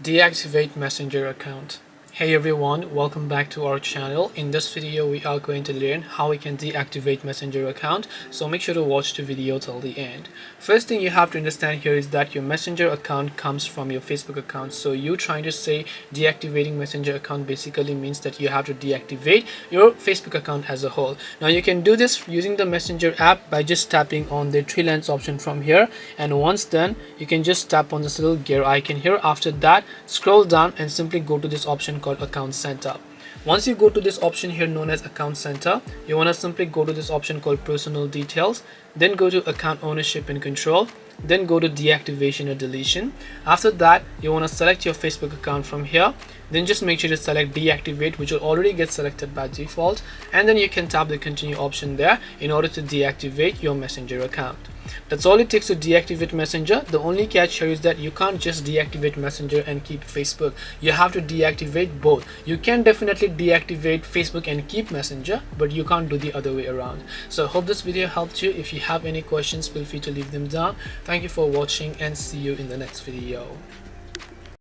Deactivate Messenger account. Hey everyone, welcome back to our channel. In this video we are going to learn how we can deactivate Messenger account, so make sure to watch the video till the end. First thing you have to understand here is that your Messenger account comes from your Facebook account. So you trying to say deactivating Messenger account basically means that you have to deactivate your Facebook account as a whole. Now you can do this using the Messenger app by just tapping on the three lines option from here, and once done you can just tap on this little gear icon here. After that, scroll down and simply go to this option called Account Center. Once you go to this option here known as Account Center, you want to simply go to this option called Personal Details, then go to Account Ownership and Control, then go to Deactivation or Deletion. After that, you want to select your Facebook account from here, then just make sure to select Deactivate, which will already get selected by default, and then you can tap the Continue option there in order to deactivate your Messenger account. That's all it takes to deactivate Messenger. The only catch here is that you can't just deactivate Messenger and keep Facebook. You have to deactivate both. You can definitely deactivate Facebook and keep Messenger, but you can't do the other way around. So I hope this video helped you. If you have any questions, feel free to leave them down. Thank you for watching and see you in the next video.